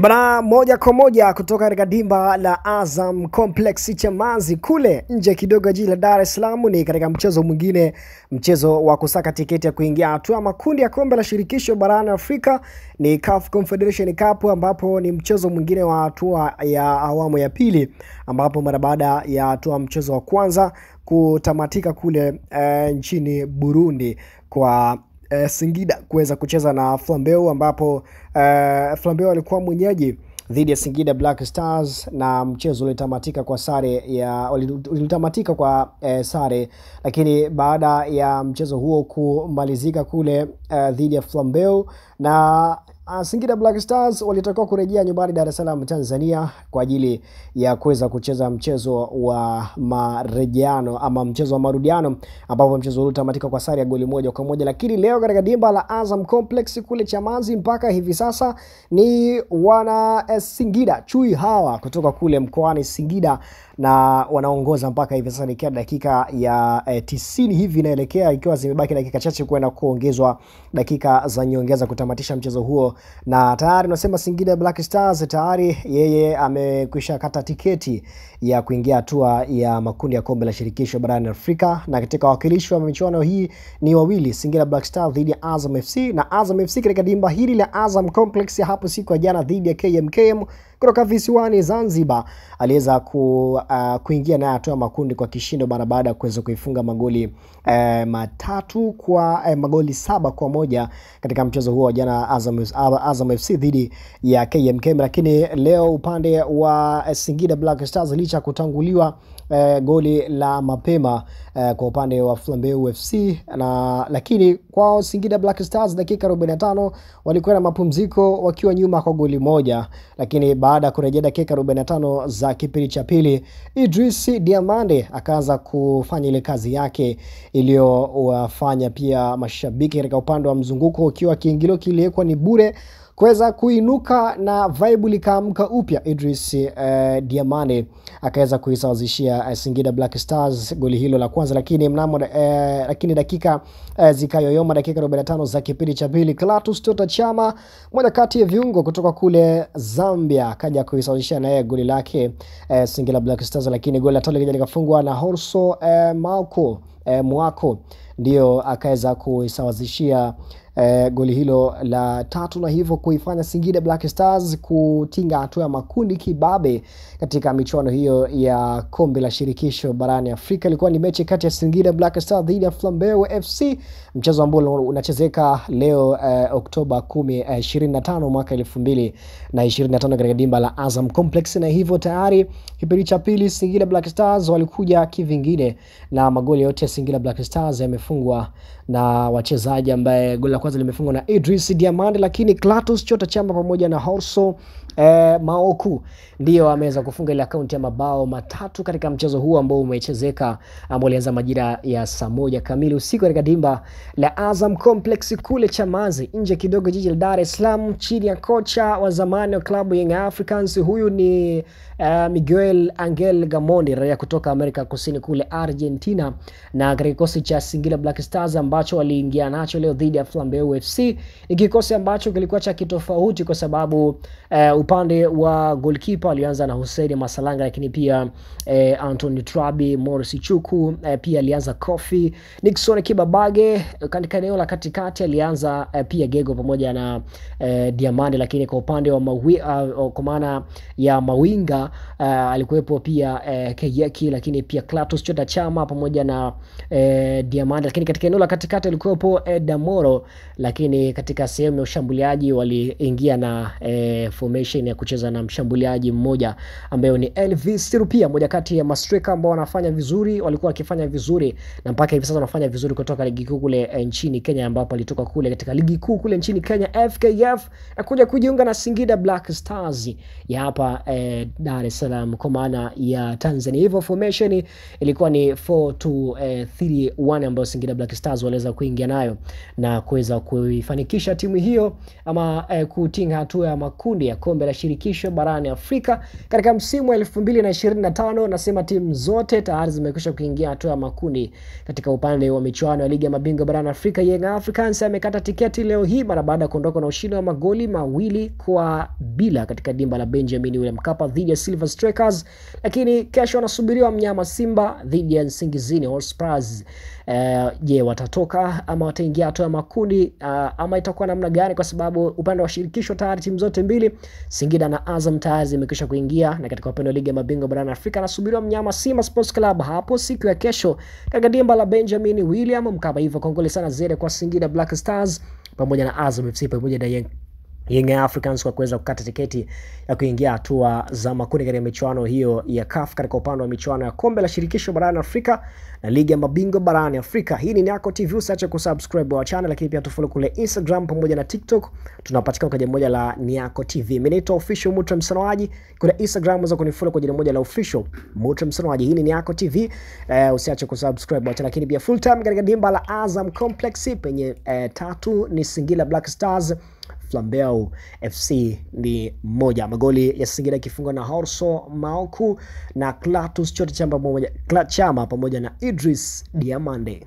Bana, moja kwa moja kutoka katika dimba la Azam Complex Chamazi kule nje kidogo jiji la Dar es Salaam, ni katika mchezo mwingine, mchezo wa kusaka tiketi ya kuingia hatua makundi ya kombe la shirikisho barani Afrika, ni CAF Confederation Cup, ambapo ni mchezo mwingine wa hatua ya awamu ya pili, ambapo mara baada ya hatua mchezo wa kwanza kutamatika kule nchini Burundi kwa Singida kuweza kucheza na Flambeu, ambapo Flambeu alikuwa mwenyeji dhidi ya Singida Black Stars, na mchezo ulitamatika kwa sare, lakini baada ya mchezo huo kumalizika kule dhidi ya Flambeu, na Singida Black Stars walitakiwa kurejea nyumbani Dar es Salaam Tanzania kwa ajili ya kuweza kucheza mchezo wa marejeano ama mchezo wa marudiano, ambapo mchezo ulitamatika kwa sare ya goli 1-1. Lakini leo katika dimba la Azam Complex kule Chamazi, mpaka hivi sasa ni wana Singida chui hawa kutoka kule mkoani Singida, na wanaongoza mpaka hivi sasa nikiwa dakika ya 90 hivi inaelekea, ikiwa zimebaki dakika chache kwenda kuongezwa dakika za nyongeza kutamatisha mchezo huo. Na tayari nasema Singida Black Stars tayari yeye amekwisha kata tiketi ya kuingia hatua ya makundi ya kombe la shirikisho barani Afrika, na katika wakilishi wa michuano hii ni wawili, Singida Black Stars dhidi ya Azam FC, na Azam FC katika dimba hili la Azam Complex ya hapo siku ya jana dhidi ya KMKM kutoka visiwani Zanzibar aliweza kuingia na hatua makundi kwa kishindo baada ya kuweza kuifunga magoli matatu kwa magoli 7-1 katika mchezo huo jana, Azam FC dhidi ya KMKM. Lakini leo upande wa Singida Black Stars licha kutanguliwa goli la mapema kwa upande wa Flambeu FC, lakini kwa Singida Black Stars dakika 45 walikuwa na mapumziko wakiwa nyuma kwa goli 1, lakini baada ya kurejea dakika 45 za kipindi cha pili, Idris Diamande akaanza kufanya ile kazi yake iliyowafanya pia mashabiki katika upande wa mzunguko, ukiwa kiingilio kiliwekwa ni bure, kuweza kuinuka na vibe likaamka upya. Idris Diamande akaweza kuisawazishia Singida Black Stars goli hilo la kwanza, lakini dakika zikayoyoma, dakika 45 za kipindi cha pili, Clatous Chota Chama, mmoja kati ya viungo kutoka kule Zambia, akaja kuisawazishia naye goli lake Singida Black Stars, lakini goli la tatu likafungwa na Horso Mwako ndio akaweza kuisawazishia goli hilo la tatu, na hivyo kuifanya Singida Black Stars kutinga hatua ya makundi kibabe katika michuano hiyo ya kombe la shirikisho barani Afrika. Ilikuwa ni mechi kati ya Singida Black Stars dhidi ya Flambeu FC, mchezo ambao unachezeka leo Oktoba 25 mwaka 2025 katika dimba la Azam Complex, na hivyo tayari kipindi cha pili Singida Black Stars walikuja kivingine, na magoli yote ya Singida Black Stars yamefungwa na wachezaji ambaye goli la kwanza limefungwa na Idris Diamande, lakini Clatous Chota Chama pamoja na Horso Maoku ndio ameweza kufunga ile akaunti ya mabao matatu katika mchezo huu ambao umechezeka, ambao ulianza majira ya saa 1 kamili usiku katika dimba la Azam Complex kule Chamazi nje kidogo jiji la Dar es Salaam, chini ya kocha wa zamani wa klabu Young Africans. Huyu ni Miguel Angel Gamondi, raia kutoka Amerika Kusini kule Argentina, na katika kikosi cha Singida Black Stars ambacho waliingia nacho leo dhidi ya Flambeu FC ni kikosi ambacho kilikuwa cha kitofauti, kwa sababu upande wa goalkeeper alianza na Hussein Masalanga, lakini pia Anthony Trabi, Morris Chuku, pia alianza Kofi Nixon Kibabage. Katika eneo la katikati alianza pia Gego pamoja na Diamande, lakini kwa upande wa kwa maana ya mawinga alikuwepo pia Keyeki, lakini pia Clatous Chota Chama pamoja na Diamande, lakini katika eneo la katikati alikuwepo Damoro, lakini katika sehemu ya ushambuliaji waliingia na formation ya kucheza na mshambuliaji mmoja ambaye ni Elvis Rupia, mmoja kati ya mastreka ambao wanafanya vizuri, walikuwa wakifanya vizuri na mpaka hivi sasa wanafanya vizuri kutoka ligi kuu kule nchini Kenya, ambapo alitoka kule katika ligi kuu kule nchini Kenya FKF na kuja kujiunga na Singida Black Stars ya hapa Dar es Salaam kwa maana ya Tanzania. Hivyo formation ilikuwa ni 4-2-3-1 ambayo Singida Black Stars waliweza kuingia nayo na kuweza kuifanikisha timu hiyo ama kutinga hatua ya makundi ya kombe la shirikisho barani Afrika katika msimu wa 2025. Nasema timu zote tayari zimekwisha kuingia hatua ya makundi. Katika upande wa michuano ya ligi ya mabingwa barani Afrika, Young Africans amekata tiketi leo hii mara baada ya kuondoka na ushindi wa magoli 2-0 katika dimba la Benjamin William Mkapa dhidi ya Silver Strikers. Lakini kesho anasubiriwa mnyama Simba dhidi ya Nsingizini All Stars. Je, watatoka ama wataingia hatua ya makundi ama itakuwa namna gani? Kwa sababu upande wa shirikisho tayari timu zote mbili, Singida na Azam, tayari zimekwisha kuingia, na katika upande wa ligi ya mabingwa barani Afrika anasubiriwa mnyama Simba Sports Club hapo siku ya kesho katika dimba la Benjamin William Mkapa. Hivyo kongole sana zile kwa Singida Black Stars pamoja na Azam FC pamoja na Young Africans kwa kuweza kukata tiketi ya kuingia hatua za makundi katika michuano hiyo ya CAF katika upande wa michuano ya kombe la shirikisho barani Afrika na ligi ya mabingwa barani Afrika. Hii ni Niako TV, usiache kusubscribe wa channel, lakini pia tufollow kule Instagram pamoja na TikTok. Tunapatikana kwa jina moja la Niako TV. Mimi naitwa official Mutra Msanawaji. Kule Instagram unaweza kunifollow kwa jina moja la official Mutra Msanawaji. Hii ni Niako TV. Usiache kusubscribe wa channel, lakini pia full time katika dimba la Azam Complex penye 3 ni Singida Black Stars, Flambeo FC ni 1. Magoli ya Singida kifungwa na Horso Maoku na Klatus Chama pamoja na Idris Diamande.